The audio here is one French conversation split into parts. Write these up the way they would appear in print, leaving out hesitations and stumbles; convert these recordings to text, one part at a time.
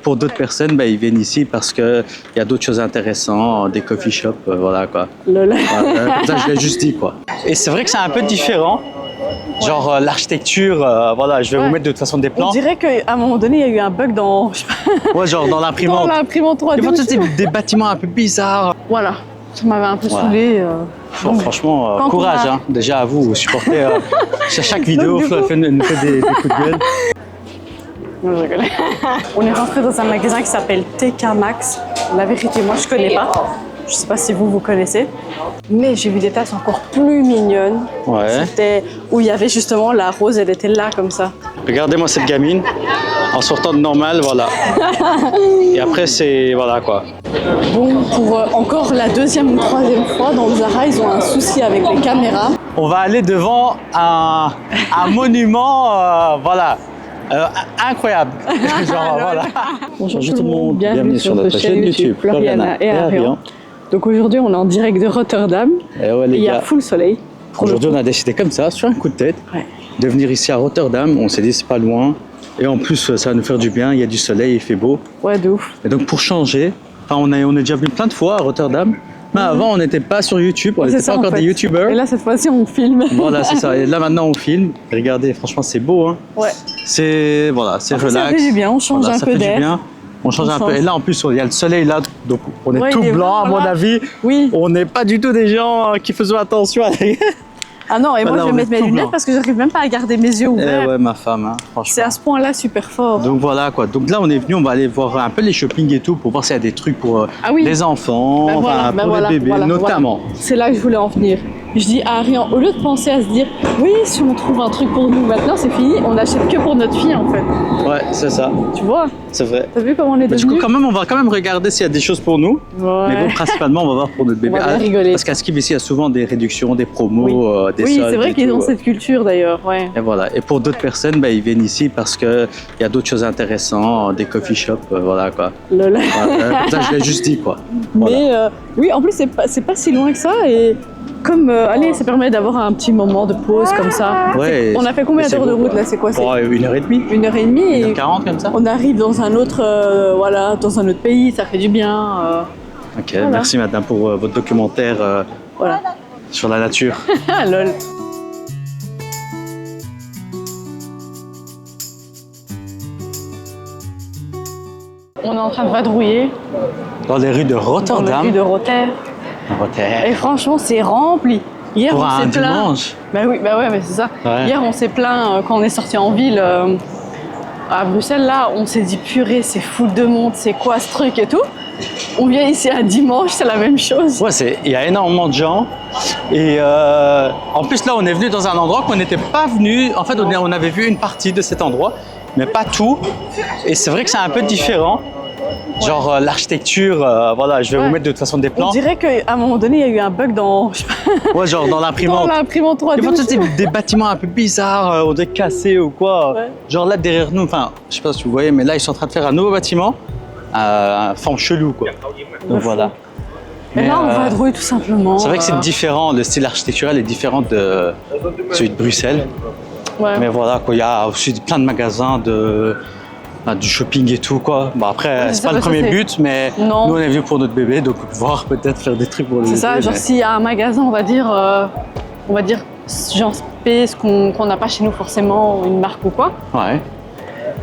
Pour d'autres personnes, ben, ils viennent ici parce qu'il y a d'autres choses intéressantes, des coffee shops, voilà quoi. Lol. Voilà, comme ça, je l'ai juste dit quoi. Et c'est vrai que c'est un peu différent. Genre l'architecture, voilà, je vais vous mettre de toute façon des plans. On dirait qu'à un moment donné, il y a eu un bug dans, je sais pas, Ouais, genre dans dans l'imprimante. l'imprimante 3D. Ils font tous des bâtiments un peu bizarres. Voilà, ça m'avait un peu Voilà. saoulé. Franchement, Quand courage, on a- hein, déjà à vous, vous supportez. Sur chaque vidéo, Donc, du Flo coup- nous fait des coups de gueule. Non, je rigole. On est rentré dans un magasin qui s'appelle TK Maxx. La vérité, moi, je connais pas. Je sais pas si vous connaissez. Mais j'ai vu des tasses encore plus mignonnes. Ouais. C'était où il y avait justement la rose, elle était là comme ça. Regardez-moi cette gamine, en sortant de normal, voilà. Et après, c'est, voilà quoi. Bon, pour encore la deuxième ou troisième fois dans le Zara, ils ont un souci avec les caméras. On va aller devant un monument, voilà, incroyable. Genre, voilà. Bonjour tout le monde, bienvenue sur notre chaîne YouTube, Floriana et Arian. Donc aujourd'hui, on est en direct de Rotterdam. Et ouais, Et les il y a gars, full soleil. aujourd'hui, on a décidé comme ça, sur un coup de tête, Ouais. de venir ici à Rotterdam. On s'est dit, c'est pas loin. Et en plus, ça va nous faire du bien. Il y a du soleil, il fait beau. Ouais, de ouf. Et donc, pour changer, enfin, on est déjà venu plein de fois à Rotterdam. Mais avant, on n'était pas sur YouTube, on C'est n'était ça, pas en encore fait. des YouTubers. Et là, cette fois-ci, on filme. Voilà, c'est ça. Et là, maintenant, on filme. Regardez, franchement, c'est beau. Hein. Ouais. C'est voilà, c'est Après, ça relax. fait du bien, on change Voilà, un ça peu fait du d'air. bien. On change On un peu. change. Et là, en plus, il y a le soleil là, donc on est Ouais, tout il est blanc, à mon voilà. avis. Oui. On n'est pas du tout des gens qui faisons attention à les... Ah non, et moi, Voilà, je vais on mettre est mes tout lunettes blanc. parce que j'arrive même pas à garder mes yeux Eh ouverts. ouais, ma femme, hein, C'est franchement. à ce point-là super fort. Donc voilà quoi. Donc là, on est venu, on va aller voir un peu les shopping et tout pour voir s'il y a des trucs pour Ah oui. les enfants, Ben enfin, voilà, ben pour voilà, les bébés, voilà, notamment. voilà. C'est là que je voulais en venir. Je dis à Arian, au lieu de penser à se dire, oui, si on trouve un truc pour nous maintenant, c'est fini, on achète que pour notre fille en fait. Ouais, c'est ça, Tu vois? c'est vrai. T'as vu comment on est Mais du coup, devenu? quand même, on va quand même regarder s'il y a des choses pour nous. Ouais. Mais bon, principalement, on va voir pour notre bébé. va bien rigoler. Parce qu'à Skip ici, il y a souvent des réductions, des promos, Oui. des Oui, soldes. c'est vrai et qu'ils tout. ont cette culture d'ailleurs, ouais. Et voilà. Et pour d'autres personnes, ben, ils viennent ici parce qu'il y a d'autres choses intéressantes, des coffee shops, voilà quoi. Lol. Voilà, comme ça, je l'ai juste dit quoi. Voilà. Mais oui, en plus, c'est pas si loin que ça et comme, allez, ça permet d'avoir un petit moment de pause comme ça. Ouais, On a fait combien c'est d'heures de beau, route quoi. là? C'est quoi? C'est Bon, 1h30, 1h30 et 1h40 comme ça. on arrive dans un autre, voilà, dans un autre pays, ça fait du bien. Ok, Voilà. merci madame pour votre documentaire Voilà. sur la nature. Ah lol. On est en train de vadrouiller Dans les rues de dans le Rotterdam. rue de Rotterdam. Rotterdam. Et franchement, c'est rempli. Hier, Pour on un s'est plaint. dimanche. Bah oui, bah ouais, mais c'est ça. Ouais. Hier, on s'est plaint quand on est sorti en ville à Bruxelles. Là, on s'est dit purée, c'est full de monde, c'est quoi ce truc et tout. On vient ici à dimanche, c'est la même chose. Ouais, il y a énormément de gens. Et en plus, là, on est venu dans un endroit qu'on n'était pas venu. En fait, on avait vu une partie de cet endroit, mais pas tout. Et c'est vrai que c'est un peu différent. Genre l'architecture, voilà, je vais Ouais. vous mettre de toute façon des On plans. dirait qu'à un moment donné, il y a eu un bug dans, je sais pas, Ouais, genre dans dans l'imprimante. l'imprimante 3D. Ils font tous des bâtiments un peu bizarres, on dirait cassés ou quoi. Ouais. Genre là derrière nous, enfin, je sais pas si vous voyez, mais là ils sont en train de faire un nouveau bâtiment, forme chelou quoi. Donc voilà. Mais là, on euh, vadrouille tout simplement. C'est vrai que c'est différent, le style architectural est différent de celui de Bruxelles. Ouais. Mais voilà, quoi, il y a aussi plein de magasins du shopping et tout quoi. Bon après, Ouais, c'est ça, pas le ça, premier c'est- but, mais Non. nous on est venu pour notre bébé, donc voir peut-être faire des trucs pour le C'est bébé. ça, genre mais- s'il y a un magasin, on va dire genre spé, ce qu'on n'a pas chez nous forcément, une marque ou quoi, Ouais.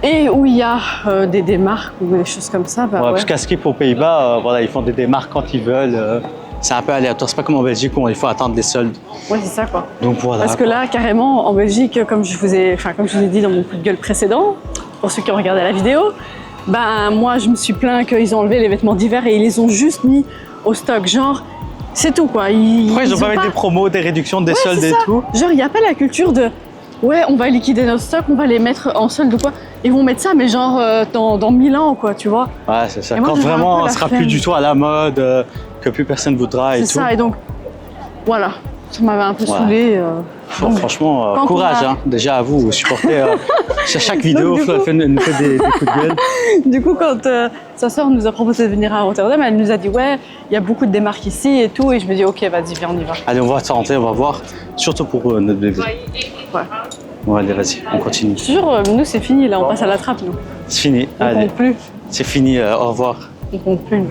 et où il y a des marques ou des choses comme ça, bah Ouais, ouais. parce qu'à Skip aux Pays-Bas, voilà, ils font des démarques quand ils veulent. C'est un peu aléatoire. C'est pas comme en Belgique où il faut attendre des soldes. Ouais, c'est ça quoi. Donc voilà. Parce que là, carrément, en Belgique, comme je vous ai dit dans mon coup de gueule précédent, pour ceux qui ont regardé la vidéo, ben moi je me suis plaint qu'ils ont enlevé les vêtements d'hiver et ils les ont juste mis au stock, genre c'est tout quoi. Pourquoi ils ont pas mis des promos, des réductions, des Ouais, soldes c'est et ça. tout? Genre, il n'y a pas la culture de ouais, on va liquider notre stock, on va les mettre en solde ou quoi. Ils vont mettre ça, mais genre dans 1000 ans, quoi, tu vois. Ouais, c'est ça. Et moi, Quand j'avais un vraiment peu la ce sera flemme. plus du tout à la mode, que plus personne voudra et C'est tout. ça, et donc, voilà. Ça m'avait un peu Voilà. saoulé. Franchement, Quand courage, on a- hein, déjà à vous. Vous supportez sur chaque vidéo, du Flo coup- nous fait des coups de gueule. Du coup, quand sa sœur nous a proposé de venir à Rotterdam, elle nous a dit ouais, il y a beaucoup de démarques ici et tout. Et je me dis ok, vas-y, viens, on y va. Allez, on va tenter, on va voir. Surtout pour notre bébé. Ouais. Bon, allez, vas-y, on continue. Je te jure, nous c'est fini, là, on passe à la trappe, nous. C'est fini. On Allez. compte plus. C'est fini, au revoir. Ils comptent plus.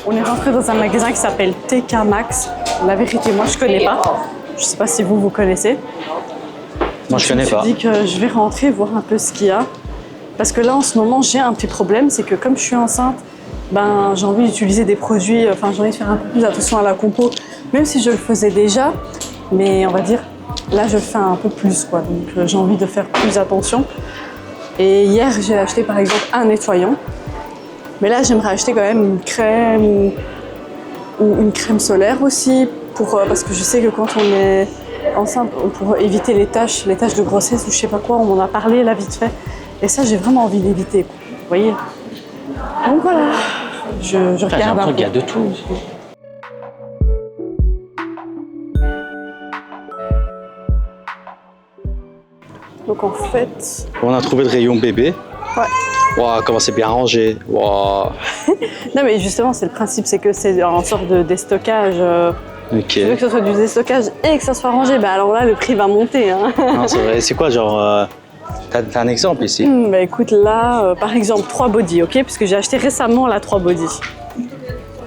On est rentré dans un magasin qui s'appelle TK Maxx. La vérité, moi, je connais pas. Je sais pas si vous connaissez. Moi, je connais pas. Je me suis dit que je vais rentrer voir un peu ce qu'il y a. Parce que là, en ce moment, j'ai un petit problème. C'est que comme je suis enceinte, ben, j'ai envie d'utiliser des produits, j'ai envie de faire un peu plus attention à la compo, même si je le faisais déjà, mais on va dire, là je le fais un peu plus, quoi. Donc j'ai envie de faire plus attention. Et hier, j'ai acheté par exemple un nettoyant, mais là j'aimerais acheter quand même une crème ou une crème solaire aussi, parce que je sais que quand on est enceinte, pour éviter les taches de grossesse ou je sais pas quoi, on m'en a parlé là vite fait, et ça j'ai vraiment envie d'éviter, quoi. Vous voyez? Donc voilà, je regarde un peu. Il y a de tout. Donc en fait... On a trouvé le rayon bébé. Ouais. Waouh, comment c'est bien rangé. Waouh. Non mais justement, c'est le principe, c'est que c'est en sorte de déstockage. Ok. Tu veux que ce soit du déstockage et que ça soit rangé, bah alors là, le prix va monter. Hein. Non, c'est vrai. C'est quoi, genre... T'as un exemple ici? Bah écoute, là, par exemple, 3 body, ok? Puisque j'ai acheté récemment la 3 body.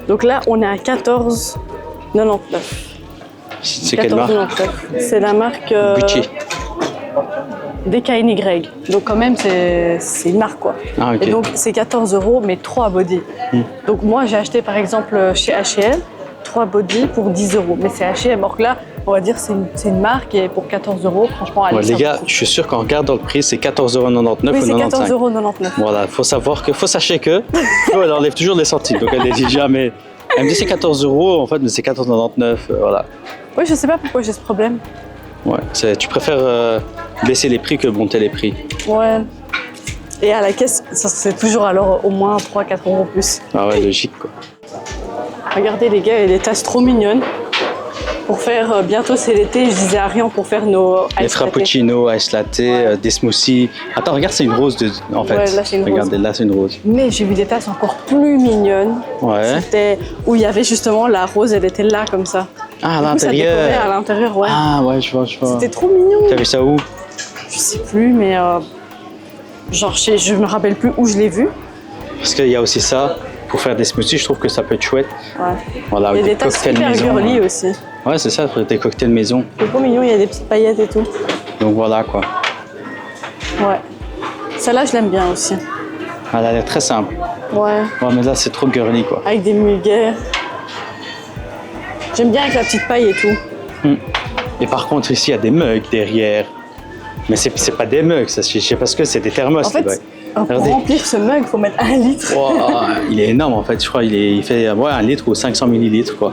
Donc là, on est à 14,99. C'est quelle marque? 14,99. C'est la marque... Gucci. DKNY. Donc quand même, c'est une marque, quoi. Ah, ok. Et donc, c'est 14 €, mais 3 body. Donc moi, j'ai acheté, par exemple, chez H&M, 3 body pour 10 €. Mais c'est H&M. Alors que là, on va dire c'est une marque et pour 14 €, franchement, allez, Ouais, les gars, je suis sûr qu'en regardant le prix, c'est 14,99 € oui, ou c'est 95 €. 14,99 €. Voilà, faut sachez que elle enlève toujours les centimes. Donc elle les dit jamais. Elle me dit c'est 14 € en fait, mais c'est 14,99 €. Voilà. Oui, je sais pas pourquoi j'ai ce problème. Ouais, tu préfères baisser les prix que monter les prix. Ouais. Et à la caisse, c'est toujours alors au moins 3-4 € plus. Ah ouais, logique quoi. Regardez les gars, il y a des tasses trop mignonnes. Pour faire, bientôt c'est l'été, je disais à Rian pour faire nos Les ice latte. frappuccinos, ice latte, des smoothies. Attends, regarde, c'est une rose en fait. Ouais, là, c'est une rose. Regardez, là c'est une rose. Mais j'ai vu des tasses encore plus mignonnes. Ouais. C'était où il y avait justement la rose, elle était là comme ça. Ah, à Du coup, ça décorait l'intérieur. à l'intérieur, ouais. Ah ouais, je vois. C'était trop mignon. T'as vu ça où? Je sais plus, mais genre je me rappelle plus où je l'ai vu. Parce qu'il y a aussi ça. Pour faire des smoothies, je trouve que ça peut être chouette. Ouais. Voilà, Il y a avec des tasses cocktails super maison. girly aussi. Ouais, c'est ça, des cocktails maison. C'est trop mignon, il y a des petites paillettes et tout. Donc voilà quoi. Ouais. Celle-là, je l'aime bien aussi. Elle a l'air très simple. Ouais. Ouais, mais là, c'est trop girly quoi. Avec des muguets. J'aime bien avec la petite paille et tout. Et par contre, ici, il y a des mugs derrière. Mais c'est pas des mugs, ça, je sais pas ce que c'est, des thermos. En fait, les mugs. pour Regardez. remplir ce mug, il faut mettre 1 litre. Wow, il est énorme en fait, je crois. Il fait 1 litre ou 500 millilitres quoi.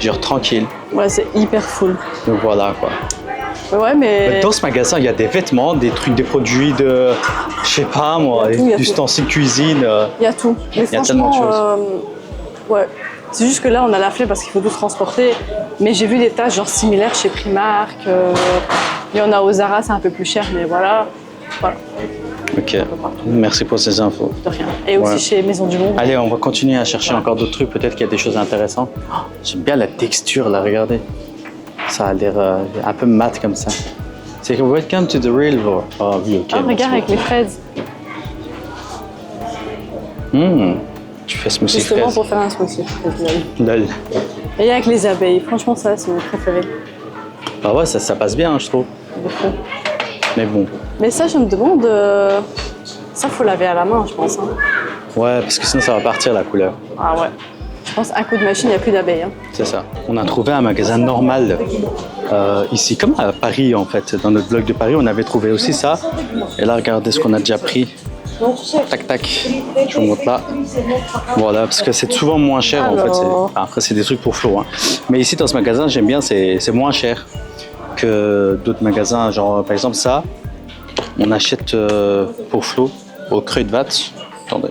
Genre tranquille. Ouais, c'est hyper full. Donc voilà quoi. Ouais, mais... Dans ce magasin, il y a des vêtements, des trucs, des produits de. Je sais pas moi, Il y a tout, il y a des tout. ustensiles cuisine. Il y a tout. Mais Il y a tellement de franchement, ouais. C'est juste que là, on a la flemme parce qu'il faut tout transporter. Mais j'ai vu des tasses genre similaires chez Primark. Il y en a au Zara, c'est un peu plus cher, mais voilà. Voilà, Ok, merci pour ces infos. de rien. Et aussi Ouais. chez Maison du Monde. Allez, on va continuer à chercher encore d'autres trucs. Peut-être qu'il y a des choses intéressantes. Oh, j'aime bien la texture là, regardez. Ça a l'air un peu mat comme ça. C'est que welcome to the real world. Oh oui, ok. Ah, regarde merci avec les fraises. beaucoup. Tu fais smoothie Justement fraise. pour faire un smoothie. Lol. Et avec les abeilles. Franchement, ça, c'est mes préférés. Bah ouais, ça passe bien, je trouve. De fou. Mais bon. Mais ça, je me demande... Ça, faut laver à la main, je pense. Hein. Ouais, parce que sinon ça va partir la couleur. Ah ouais. Je pense un coup de machine, il n'y a plus d'abeilles. Hein. C'est ça. On a trouvé un magasin normal ici, comme à Paris en fait. Dans notre blog de Paris, on avait trouvé aussi ça. Et là, regardez ce qu'on a déjà pris. Tac, tac. Je vous montre là. Voilà, parce que c'est souvent moins cher en fait. Alors. Après, c'est des trucs pour Flo. Hein. Mais ici, dans ce magasin, j'aime bien, c'est moins cher que d'autres magasins. Genre, par exemple, ça, on achète pour Flo au Kruidvat. Attendez.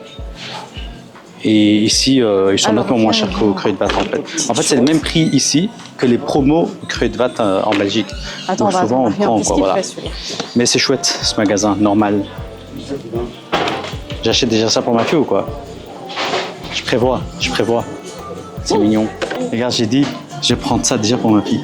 Et ici, ils sont Alors, nettement moins chers qu'au Kruidvat en fait. En fait, c'est le même prix ici que les promos Kruidvat en Belgique. Attends, Donc on va souvent, on attendre. prend Qu'est-ce quoi, qu'il voilà. fait, celui-là ? Mais c'est chouette ce magasin, normal. J'achète déjà ça pour ma fille ou quoi? Je prévois. C'est mignon. Regarde, j'ai dit, je vais prendre ça déjà pour ma fille.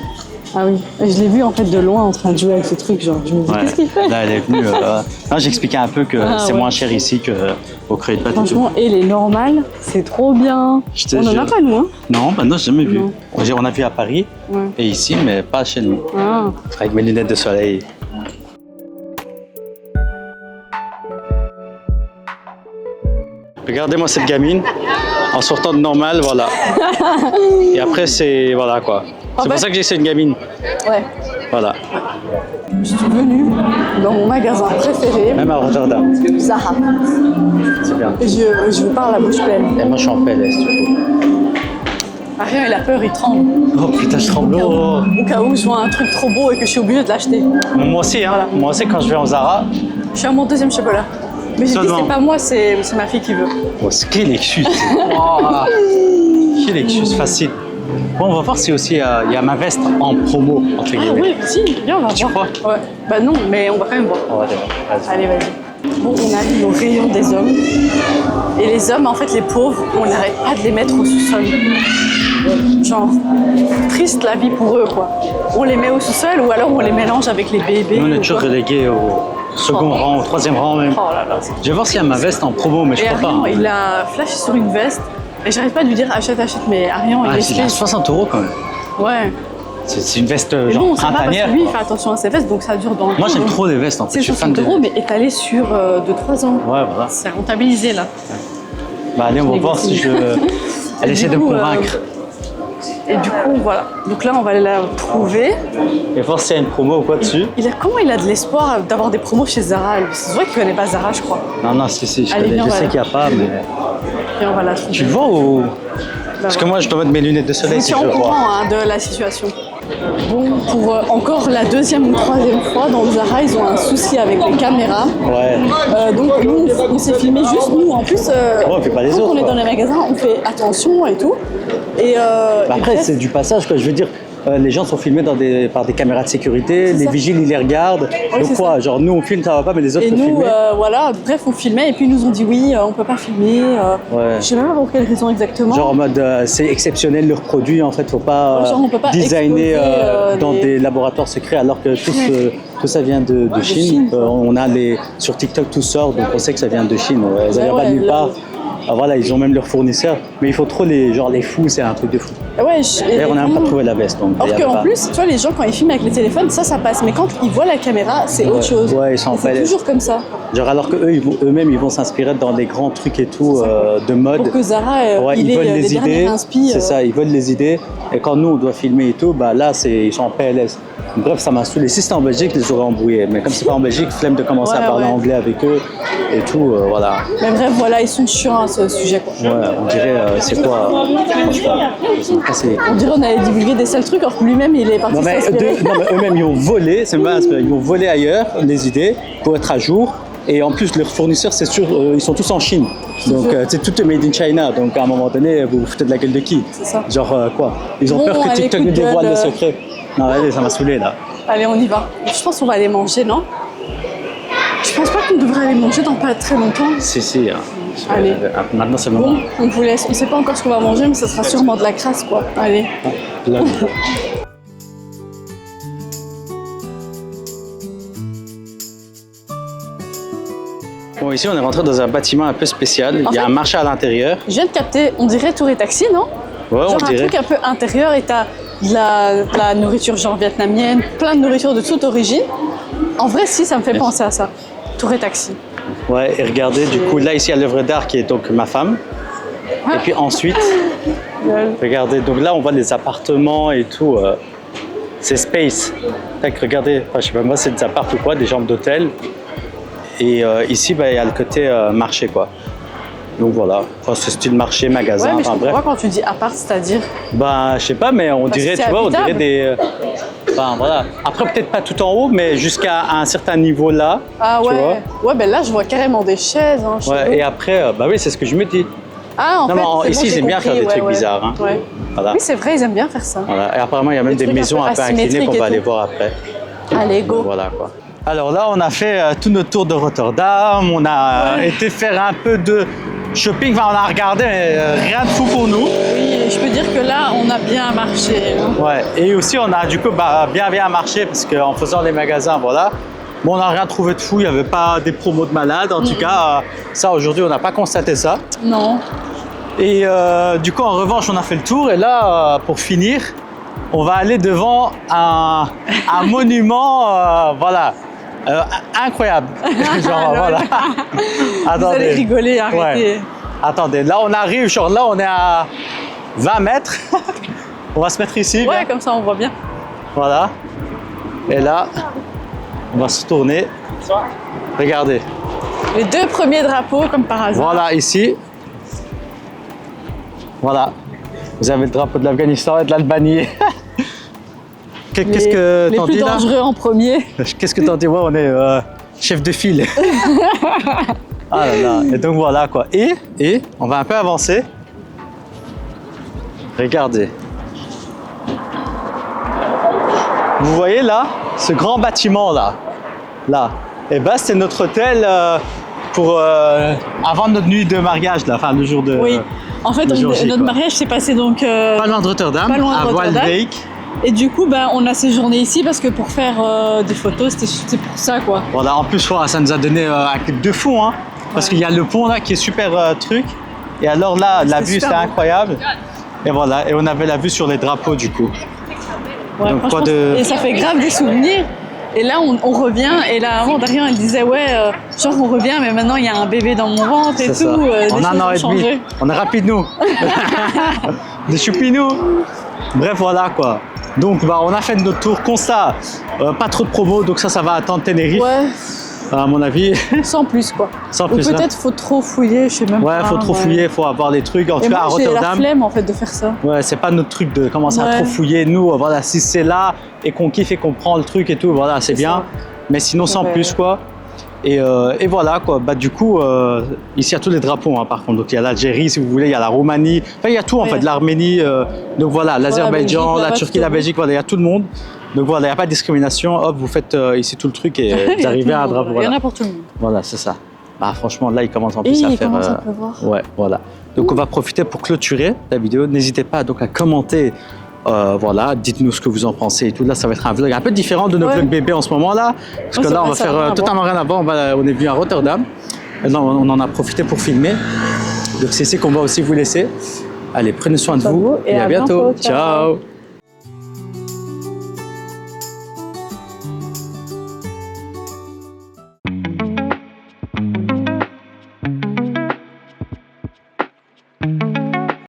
Ah oui, et je l'ai vu en fait de loin en train de jouer avec ce truc, genre je me dis Ouais. qu'est-ce qu'il fait? Là, elle est venue. Non, j'expliquais un peu que c'est ouais. moins cher ici qu'au Creux de Batte et tout. Franchement, et les normales, c'est trop bien. Je te On en a jure. pas nous, hein? Non, bah non, j'ai jamais vu. Non. On a vu à Paris Ouais. et ici, mais pas chez nous. Ah. Avec mes lunettes de soleil. Regardez-moi cette gamine. En sortant de normal, voilà. Et après, c'est. Voilà quoi. C'est pour ça que j'ai essayé une gamine. Ouais. Voilà. Je suis venue dans mon magasin préféré, Même à Rotterdam. Zara. C'est bien. Et je vous parle la bouche pleine. Et moi, je suis en PLS, du coup. Ariel, il a peur, il tremble. Oh putain, je tremble. Oh. Au cas où je vois un truc trop beau et que je suis obligée de l'acheter. Moi aussi, hein. Voilà. Moi aussi, quand je vais en Zara, Je suis à mon deuxième chocolat. Mais j'ai dit, Seulement. c'est pas moi, c'est ma fille qui veut. oh, c'est quel Lexus. Quel Lexus, facile. Bon, on va voir si aussi il y a ma veste en promo, entre Ah guillemets. oui, si, viens, on va Tu voir. crois? Ouais. Bah non, mais on va quand même voir. On va voir. Vas-y. Allez, vas-y. Bon, on arrive au rayon des hommes. Et les hommes, en fait, les pauvres, on n'arrête pas de les mettre au sous-sol. Genre, triste la vie pour eux, quoi. On les met au sous-sol ou alors on les mélange avec les bébés. Nous, on est ou toujours quoi. relégués au second rang, au troisième rang même. Oh là là. Je vais voir s'il y a ma veste en promo, mais je Et crois pas. Arian, hein. il a flashé sur une veste. Et j'arrête pas de lui dire achète, achète. Mais Arian, Ah, il c'est à est 60 € quand même. Ouais. C'est une veste Mais genre bon, ça va parce printanière. que lui, il quoi. fait attention à ses vestes, donc ça dure dans le Moi, temps, j'aime donc trop les vestes en fait. C'est Je suis fan 60 de. €, mais étalé sur 2-3 ans. Ouais, voilà. C'est rentabilisé là. Bah, allez, on va Je voir si je. Elle Et essaie du de me coup, convaincre. Et du coup, voilà. Donc là, on va aller la trouver. Et voir s'il y a une promo ou quoi dessus. Comment il a de l'espoir d'avoir des promos chez Zara lui? C'est vrai qu'il connaît pas Zara, je crois. Non, non, si, je Allez, connais. viens, Je on va sais là. qu'il n'y a pas, mais. Et on va la trouver. Tu le vois ou. Parce que moi, je dois mettre mes lunettes de Je soleil me si tiens je au le vois. courant hein, de la situation. Bon, pour encore la deuxième ou troisième fois dans Zara, ils ont un souci avec les caméras. Ouais. Donc nous, on s'est filmé juste nous. En plus, on fait pas les quand autres, on est quoi. dans les magasins, on fait attention et tout. Et, Bah, après, et c'est du passage, quoi. Je veux dire, les gens sont filmés par des caméras de sécurité, les ça. vigiles, ils les regardent. Donc c'est quoi, genre, nous, on filme, ça va pas, mais les autres Et peuvent nous, filmer. voilà, bref, on filmait et puis ils nous ont dit oui, on peut pas filmer. Ouais. Je sais même pas pour quelle raison exactement. Genre en mode, c'est exceptionnel leur produit, en fait, faut pas, Ouais, genre, on peut pas designer exposer, dans les- des laboratoires secrets alors que tout ça vient de Chine. Chine, quoi. On a sur TikTok tout sort, donc on sait que ça vient de Chine. Ça vient Ouais, pas de nulle là- part. Ah, voilà, ils ont même leurs fournisseurs, mais il faut trop les fous, c'est un truc de fou. Ouais, D'ailleurs, on n'a même pas trouvé la veste. Donc, Or y a qu'en pas- plus, tu vois, les gens quand ils filment avec les téléphones, ça passe. Mais quand ils voient la caméra, c'est autre chose. Ouais, ils sont en Et c'est PLS. toujours comme ça. Genre alors que eux-mêmes ils vont s'inspirer dans des grands trucs et tout de mode. Pour que Zara, Ouais, il ils ait veulent les les idées. dernières inspi. C'est ça, ils veulent les idées. Et quand nous on doit filmer et tout, bah là ils sont en PLS. Bref, ça m'a saoulé. Si c'était en Belgique, je les aurais embrouillés. Mais comme c'est pas en Belgique, flemme de commencer Ouais, à parler ouais. anglais avec eux et tout, voilà. Mais bref, voilà, ils sont chiants à ce sujet. Quoi. Ouais, on dirait, c'est quoi On dirait qu'on allait divulguer des seuls trucs, alors que lui-même, il est parti Non mais, s'inspirer. non, mais eux-mêmes ils ont volé, c'est pas ils vont voler ailleurs les idées pour être à jour. Et en plus, leurs fournisseurs, c'est sûr, ils sont tous en Chine. Donc, c'est tout est made in China. Donc, à un moment donné, vous vous foutez de la gueule de qui? C'est ça. Genre, quoi? Ils ont Bon, peur que allez, TikTok coup nous de dévoile gueule, les secrets. Non, allez, ça m'a saoulé, là. Allez, on y va. Je pense qu'on va aller manger, non? Je pense pas qu'on devrait aller manger dans pas très longtemps. Si. Hein. Allez. Maintenant, c'est le moment. Bon, on vous laisse. On sait pas encore ce qu'on va manger, mais ça sera sûrement de la crasse, quoi. Allez. Là, bon, ici, on est rentré dans un bâtiment un peu spécial. Il y a fait- un marché à l'intérieur. Je viens de capter, on dirait Tour et Taxi, non? Ouais, Genre on un dirait. truc un peu intérieur et t'as de la nourriture genre vietnamienne, plein de nourriture de toute origine. En vrai, si, ça me fait penser à ça. Tour et Taxi. Ouais, et regardez, du coup, là, ici, il y a l'œuvre d'art qui est donc ma femme. Et puis ensuite, regardez, donc là, on voit les appartements et tout. C'est space. Tac, regardez, enfin, je sais pas, moi, c'est des apparts ou quoi, des chambres d'hôtel. Et ici, bah, il y a le côté marché, quoi. Donc voilà, enfin, c'est style marché, magasin, Ouais, mais je enfin comprends bref. pas quand tu dis appart, c'est-à-dire. Bah, je sais pas, mais on Parce dirait, que c'est tu vois, on dirait habitable. des. Enfin, voilà. Après, peut-être pas tout en haut, mais jusqu'à un certain niveau là. Ah tu ouais. vois. Ouais, ben là, je vois carrément des chaises. Hein, chez Ouais, nous. et après, bah oui, c'est ce que je me dis. Ah, en Non, fait, mais c'est ici, bon, ils j'ai aiment bien compris, faire des ouais, trucs ouais. bizarres, hein. Ouais. Voilà. Oui, c'est vrai, ils aiment bien faire ça. Voilà. Et apparemment, il y a même Des des trucs maisons un peu un peu inclinées asymétriques qu'on et va aller tout. voir après. Allez, go. Voilà quoi. Alors là, on a fait tout notre tour de Rotterdam. On a été faire un peu de shopping. Enfin, on a regardé, mais rien de fou pour nous. Oui, je peux dire que là, on a bien marché. Hein. Ouais, et aussi on a du coup bien marché parce qu'en faisant les magasins, voilà. Bon, on n'a rien trouvé de fou, il n'y avait pas des promos de malades. En tout cas, ça aujourd'hui, on n'a pas constaté ça. Non. Et du coup, en revanche, on a fait le tour. Et là, pour finir, on va aller devant un monument, voilà, incroyable. Genre, voilà. Vous allez rigoler, arrêtez. Ouais. Attendez, là on arrive, genre là on est à 20 mètres. On va se mettre ici. Ouais, bien. comme ça on voit bien. Voilà. Et là, on va se tourner. Regardez. Les 2 premiers drapeaux, comme par hasard. Voilà, ici. Voilà. Vous avez le drapeau de l'Afghanistan et de l'Albanie. Qu'est-ce que les t'en plus dis là? dangereux en premier. Qu'est-ce que t'en dis? Ouais, on est chef de file. Ah là là. Et donc voilà quoi. Et on va un peu avancer. Regardez. Vous voyez là, ce grand bâtiment là. Et ben c'est notre hôtel pour avant notre nuit de mariage là, enfin le jour de. Oui. En fait, le jour J, notre quoi. mariage s'est passé donc. Pas loin de Rotterdam, pas loin de à Rotterdam. Waalwijk. Et du coup, ben, on a séjourné ici parce que pour faire des photos, c'était pour ça quoi. Voilà, en plus voilà, ça nous a donné un clip de fou, hein, parce qu'il y a le pont là qui est super truc. Et alors là, la vue c'était incroyable. Et voilà, et on avait la vue sur les drapeaux du coup. Ouais, Donc, franchement, et ça fait grave des souvenirs. Et là, on revient. Et là, avant, Darien, il disait, ouais, genre, on revient, mais maintenant, il y a un bébé dans mon ventre et tout. Ça. En un an et demi. Changé. On est rapide, nous. Des choupinous. Bref, voilà quoi. Donc, on a fait notre tour. Constat, pas trop de promos, donc ça va attendre Tenerife. Ouais. À mon avis. Sans plus, quoi. Sans Ou plus. peut-être faut trop fouiller, je sais même pas. Ouais, faut trop fouiller, faut avoir des trucs. En tout cas, à j'ai la Rotterdam. flemme, en fait, de faire ça. Ouais, c'est pas notre truc de commencer à Ouais. trop fouiller. Nous, voilà, si c'est là et qu'on kiffe et qu'on prend le truc et tout, voilà, c'est bien. ça. Mais sinon, sans Ouais. plus, quoi. Et voilà, quoi. Bah, du coup, ici, il y a tous les drapeaux, hein, par contre. Donc, il y a l'Algérie, si vous voulez, il y a la Roumanie. Enfin, il y a tout, en Ouais. fait. L'Arménie, donc voilà, l'Azerbaïdjan, Belgique, la là-bas, Turquie, tout. la Belgique, voilà, il y a tout le monde. Donc, voilà, il n'y a pas de discrimination. Hop, vous faites ici tout le truc et Il y vous a arrivez tout le à un monde, drapeau. Il y voilà. en a pour tout le monde. Voilà, c'est ça. Bah, franchement, là, il commence en Et plus à il faire. commence à pleuvoir. Ouais, voilà. Donc, on va profiter pour clôturer la vidéo. N'hésitez pas donc à commenter. Voilà, dites-nous ce que vous en pensez et tout. Là, ça va être un vlog un peu différent de nos Ouais. vlogs bébé en ce moment-là. Parce que Ouais, là, on va ça n'a faire rien à totalement rien à voir. On est venu à Rotterdam. Et là, on en a profité pour filmer. Donc, c'est ici qu'on va aussi vous laisser. Allez, prenez soin de vous Et et à à bientôt. bientôt. Ciao. Ciao.